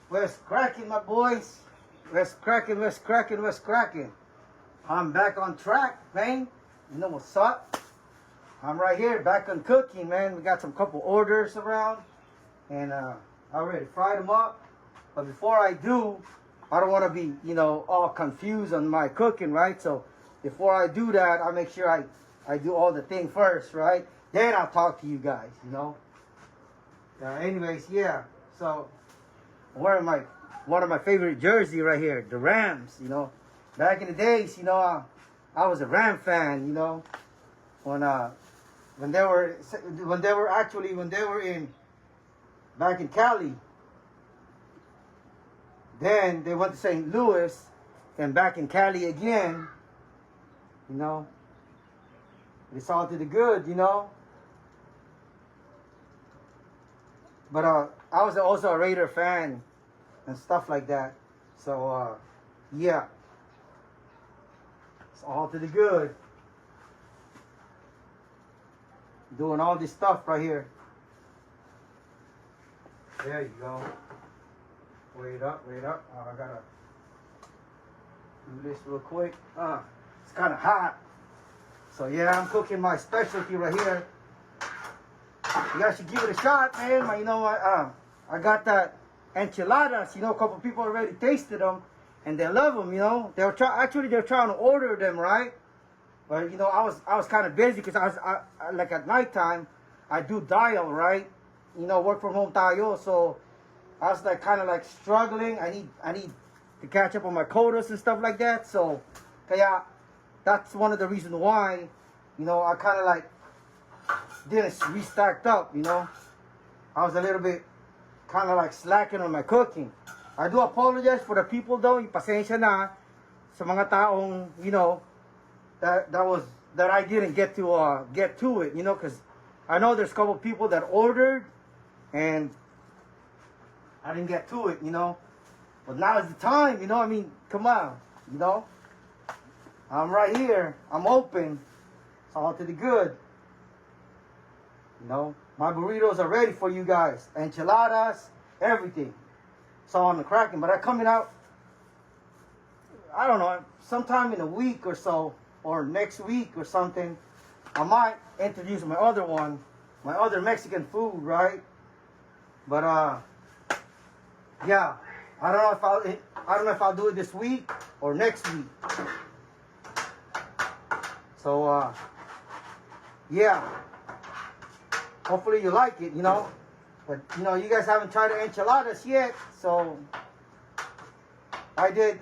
What's cracking, my boys? What's cracking, what's cracking, what's cracking? I'm back on track, man. You know what's up? I'm right here, back on cooking, man. We got some couple orders around. And I already fried them up. But before I do, I don't want to be, all confused on my cooking, right? So before I do that, I make sure I do all the thing first, right? Then I'll talk to you guys, anyways, yeah. So wearing one of my favorite jersey right here, the Rams. Back in the days, I was a Ram fan. When they were back in Cali. Then they went to St. Louis, and back in Cali again. It's all to the good, But I was also a Raider fan and stuff like that. So, yeah. It's all to the good. Doing all this stuff right here. There you go. Wait up. Oh, I gotta do this real quick. It's kind of hot. So, yeah, I'm cooking my specialty right here. You guys should give it a shot, man. I got that enchiladas. A couple people already tasted them, and they love them. They're trying to order them, right? But I was kind of busy because I like at nighttime, I do dial, right? Work from home tayo. So I was kind of struggling. I need to catch up on my quotas and stuff like that. So, kaya that's one of the reasons why, I kind of didn't restacked up, I was a little bit kind of slacking on my cooking. I do apologize for the people though. Pasensya na sa mga taong, that I didn't get to it, because I know there's a couple people that ordered and I didn't get to it, But now is the time, come on, I'm right here. I'm open. It's all to the good. My burritos are ready for you guys. Enchiladas, everything. It's all on the cracking. But I'm coming out, I don't know, sometime in a week or so, or next week or something. I might introduce my other Mexican food, right? But yeah, I don't know if I'll do it this week or next week. So yeah. Hopefully you like it, But, you guys haven't tried the enchiladas yet. So, I did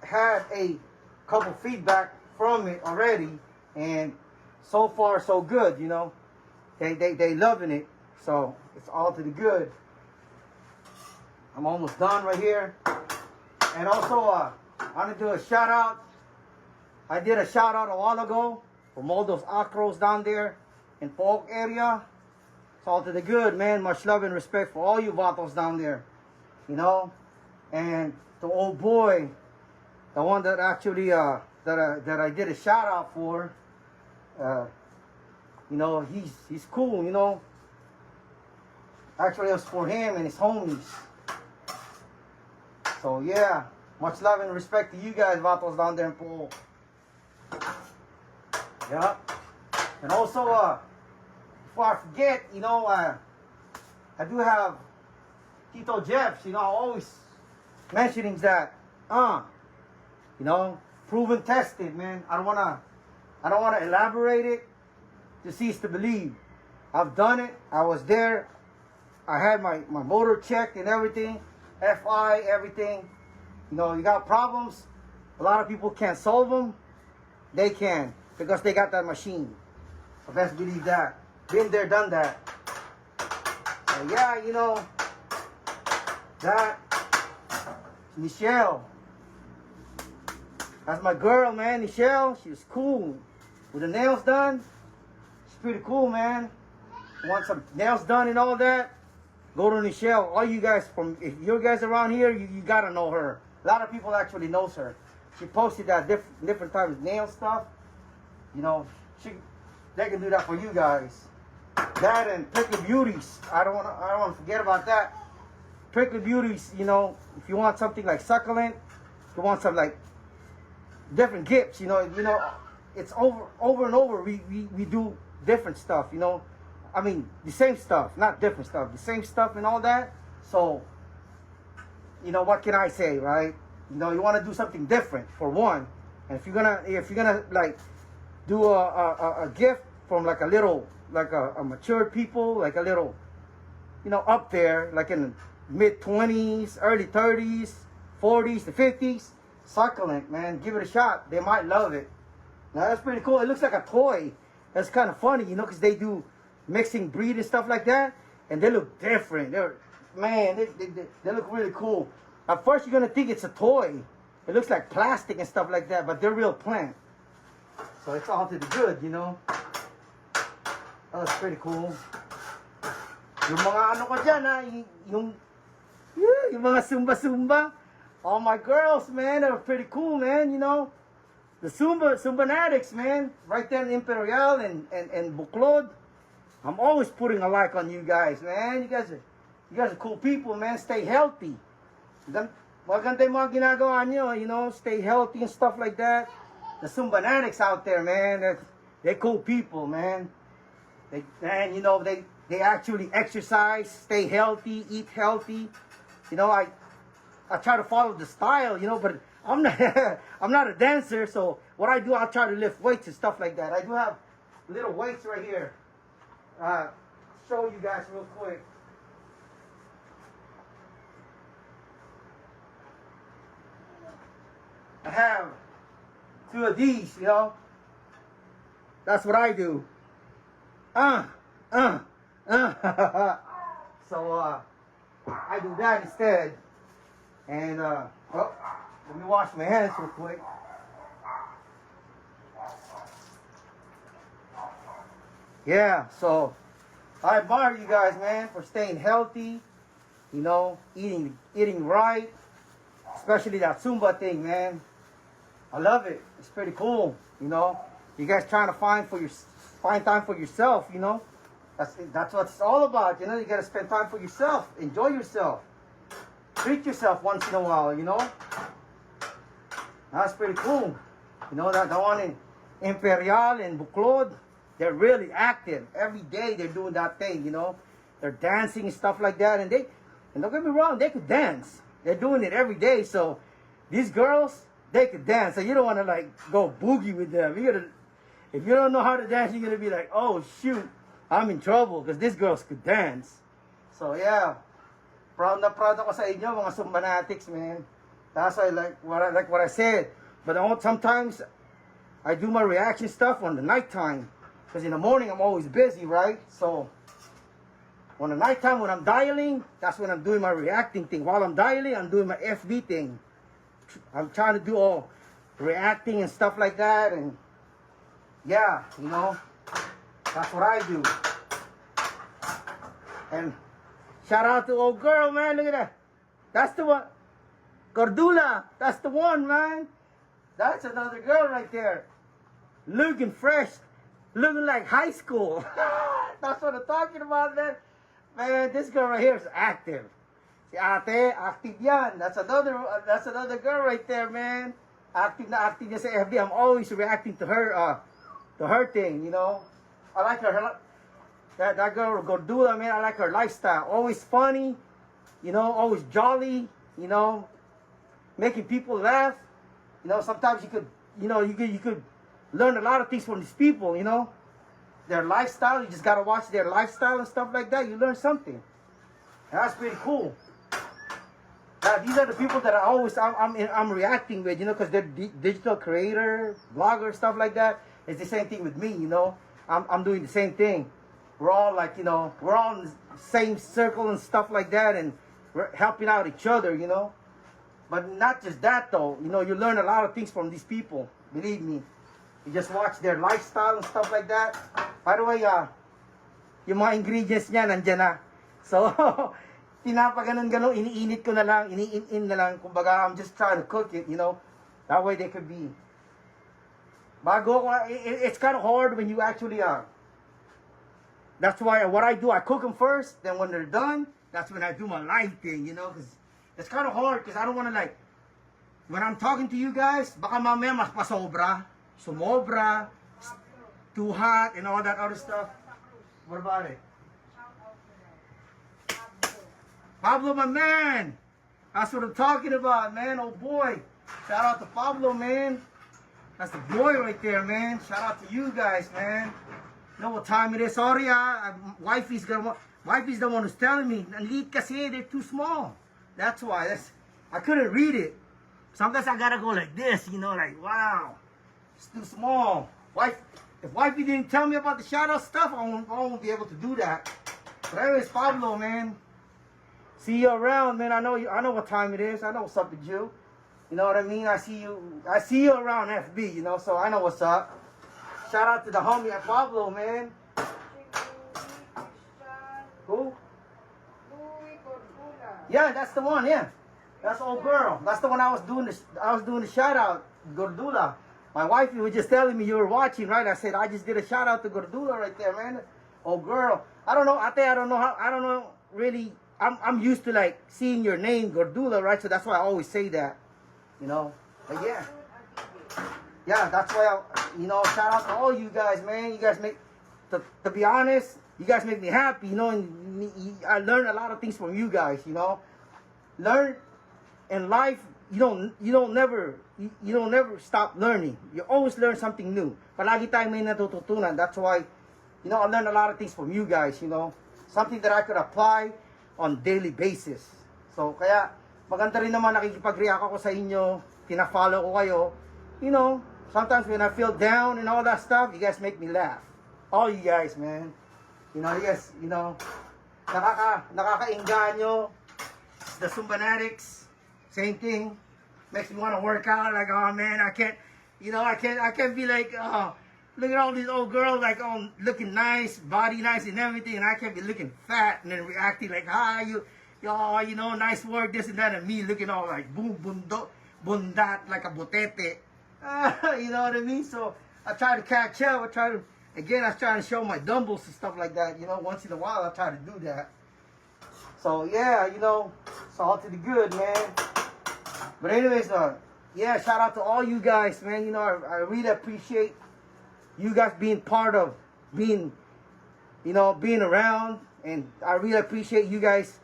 have a couple feedback from it already. And so far, so good, They loving it. So, it's all to the good. I'm almost done right here. And also, I want to do a shout out. I did a shout out a while ago from all those acros down there in Polk area. It's all to the good, man. Much love and respect for all you vatos down there. And the old boy, the one that actually that I did a shout out for, he's cool, Actually, it was for him and his homies. So yeah, much love and respect to you guys, vatos down there in Polk. Yeah. And also, before I forget, I do have Tito Jeffs, always mentioning that, proven tested, man. I don't wanna elaborate it. To see is to believe. I've done it. I was there. I had my motor checked and everything, FI, everything. You got problems. A lot of people can't solve them. They can because they got that machine. So best believe that. Been there, done that. So yeah, that Michelle. That's my girl, man, Michelle. She was cool. With the nails done, she's pretty cool, man. Want some nails done and all that? Go to Michelle. All you guys if you guys around here, you gotta know her. A lot of people actually knows her. She posted that different types of nail stuff. They can do that for you guys. That and Pickle Beauties. I don't want to forget about that. prickly beauties, you know, if you want something like succulent, if you want some like different gifts, you know, it's over and over. We do different stuff, you know. I mean, the same stuff, not different stuff, the same stuff and all that. So, you know, what can I say, right? You know, you want to do something different for one, and if you're gonna like do a gift from like a little, like a mature people, like a little, you know, up there, like in the mid-20s, early 30s, 40s, the 50s, succulent, man, give it a shot. They might love it. Now that's pretty cool. It looks like a toy. That's kind of funny, you know, because they do mixing breed and stuff like that, and they look different. They look really cool. At first you're gonna think it's a toy. It looks like plastic and stuff like that, but they're real plant. So it's all to the good, you know. Oh, that's pretty cool. Yung mga ano ko dyan, ha, yung mga Zumba. All my girls, man, are pretty cool, man, you know. The Zumbanatics, man, right there in Imperial and Buklod. I'm always putting a like on you guys, man. You guys are cool people, man. Stay healthy. Maganda yung mga ginagawa nyo, you know, stay healthy and stuff like that. The Zumbanatics out there, man, they're cool people, man. You know, they actually exercise, stay healthy, eat healthy. You know, I try to follow the style, you know, but I'm not a dancer, so what I do, I'll try to lift weights and stuff like that. I do have little weights right here. Show you guys real quick. I have 2 of these, you know. That's what I do. So I do that instead. And let me wash my hands real quick. Yeah, so I admire you guys, man, for staying healthy, you know, eating right, especially that Zumba thing, man. I love it. It's pretty cool, you know. You guys trying to find time for yourself, you know. That's what it's all about, you know. You gotta spend time for yourself, enjoy yourself, treat yourself once in a while, you know. That's pretty cool, you know. That the one in Imperial and Buklod, they're really active. Every day they're doing that thing, you know. They're dancing and stuff like that, and don't get me wrong, they could dance. They're doing it every day, so these girls, they could dance. So you don't want to like go boogie with them. If you don't know how to dance, you're gonna be like, oh shoot, I'm in trouble because these girls could dance. So yeah, proud ako sa inyo, mga Zumbanatics, man. That's why what I said. But sometimes I do my reaction stuff on the nighttime, because in the morning I'm always busy, right? So on the nighttime when I'm dialing, that's when I'm doing my reacting thing. While I'm dialing, I'm doing my FB thing. I'm trying to do all reacting and stuff like that, and yeah, you know, that's what I do. And shout out to old girl, man. Look at that. That's the one. Cordula. That's the one, man. That's another girl right there. Looking fresh. Looking like high school. That's what I'm talking about, man. Man, this girl right here is active. Si ate, active yan. That's another girl right there, man. Active na active niya sa FB. I'm always reacting to her thing, you know. I like her. That girl, Gordula, man, I like her lifestyle. Always funny, you know, always jolly, you know, making people laugh. You know, sometimes you could learn a lot of things from these people, you know. Their lifestyle, you just gotta watch their lifestyle and stuff like that. You learn something. And that's pretty cool. These are the people that I'm reacting with, you know, because they're digital creator, blogger, stuff like that. It's the same thing with me, you know. I'm doing the same thing. We're all like, you know, we're all in the same circle and stuff like that, and we're helping out each other, you know. But not just that, though. You know, you learn a lot of things from these people. Believe me. You just watch their lifestyle and stuff like that. By the way, yung mga ingredients niya, nandyan na. So, tinapaganon-ganon, iniinit ko na lang, iniin na lang. Kumbaga, I'm just trying to cook it, you know. That way they could be. It's kind of hard when you actually, that's why what I do, I cook them first. Then when they're done, that's when I do my live thing, you know, because it's kind of hard because I don't want to like, when I'm talking to you guys, baka mamaya mas pasobra, sumobra, too hot, and all that other stuff. What about it? Pablo, my man. That's what I'm talking about, man. Oh boy. Shout out to Pablo, man. That's the boy right there, man. Shout out to you guys, man. You know what time it is? Sorry, wifey's the one who's telling me. Nanlit kasi, they're too small. That's why. I couldn't read it. Sometimes I gotta go like this, you know, like, wow. It's too small. If wifey didn't tell me about the shout out stuff, I won't be able to do that. But anyways, Pablo, man. See you around, man. I know what time it is. I know what's up with you. You know what I mean? I see you around FB, you know, so I know what's up. Shout out to the homie at Pablo, man. Who? Yeah, that's the one, yeah. That's old girl. That's the one I was doing the shout out, Gordula. My wife was just telling me you were watching, right? I said I just did a shout out to Gordula right there, man. Old girl. I don't know really. I'm used to like seeing your name, Gordula, right? So that's why I always say that, you know. But yeah. Yeah, that's why you know, shout out to all you guys, man. You guys make, to be honest, you guys make me happy, you know, and I learn a lot of things from you guys, you know. Learn in life, you don't never stop learning. You always learn something new. Palagi tayong may natututunan. That's why, you know, I learned a lot of things from you guys, you know. Something that I could apply on daily basis. So, kaya, maganda rin naman nakikipag-react ako sa inyo, tina-follow ko kayo. You know, sometimes when I feel down and all that stuff, you guys make me laugh. All you guys, man. You know, yes, you know, nakakainganyo. The Zumbanatics, same thing. Makes me want to work out. Like, oh man, I can't be like, look at all these old girls, like, oh, looking nice, body nice and everything, and I can't be looking fat and then reacting like, hi, you know, nice work, this and that, and me looking all like, boom, bundat, like a botete. You know what I mean? So I try to catch up. I try to show my dumbbells and stuff like that. You know, once in a while I try to do that. So yeah, you know, it's all to the good, man. But anyways, yeah, shout out to all you guys, man. You know, I really appreciate you guys being part of being around, and I really appreciate you guys,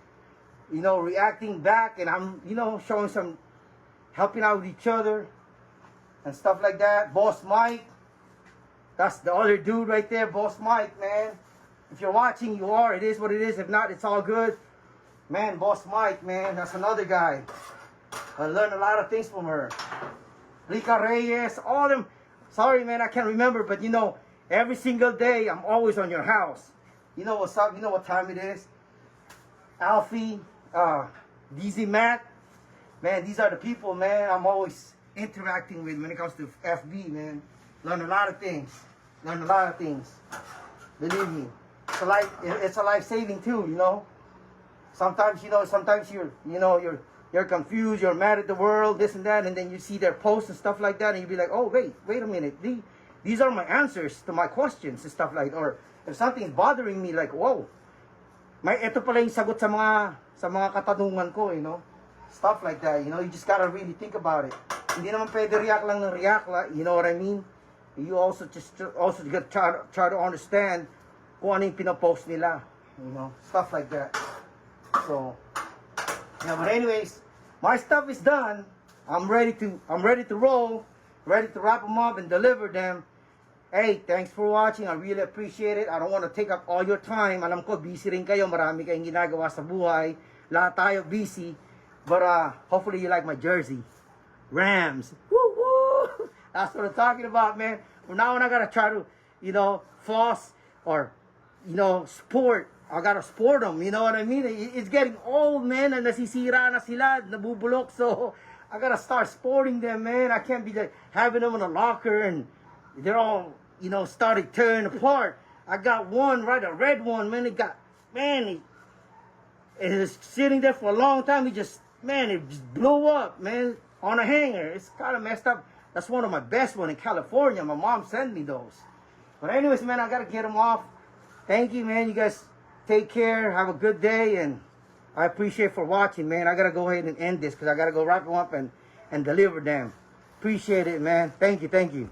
you know, reacting back, and I'm, you know, showing some, helping out with each other and stuff like that. Boss Mike, that's the other dude right there, Boss Mike, man. If you're watching, you are. It is what it is. If not, it's all good. Man, Boss Mike, man, that's another guy. I learned a lot of things from her. Rica Reyes, all them. Sorry, man, I can't remember, but you know, every single day, I'm always on your house. You know what's up? You know what time it is? Alfie, DZ Matt. Man, these are the people, man, I'm always interacting with when it comes to FB, man. Learn a lot of things. Believe me. It's a life-saving too, you know. Sometimes you're confused, you're mad at the world, this and that, and then you see their posts and stuff like that, and you be like, oh, wait a minute. These are my answers to my questions and stuff like that. Or if something's bothering me, like, whoa, ito pala yung sagot sa mga katanungan ko, you know. Stuff like that, you know. You just gotta really think about it. Hindi naman pwede react lang ng react, you know what I mean? You also gotta try to understand kung ano yung pinopost nila, you know, stuff like that. So, yeah, but anyways, my stuff is done. I'm ready to roll, ready to wrap them up and deliver them. Hey, thanks for watching. I really appreciate it. I don't want to take up all your time. Alam ko, busy rin kayo. Marami kayong ginagawa sa buhay. Lahat tayo busy. But hopefully you like my jersey. Rams. Woo woo! That's what I'm talking about, man. From now on, I gotta try to, you know, floss or, you know, sport. I gotta sport them, you know what I mean? It's getting old, man, and nasisira na sila, nabubulok, so I gotta start sporting them, man. I can't be like having them in a locker and they're all, you know, started tearing apart. I got one, right, a red one, man. It was sitting there for a long time. It just blew up, man, on a hanger. It's kind of messed up. That's one of my best ones in California. My mom sent me those. But anyways, man, I gotta get them off. Thank you, man. You guys take care. Have a good day, and I appreciate for watching, man. I gotta go ahead and end this because I gotta go wrap them up and deliver them. Appreciate it, man. Thank you, thank you.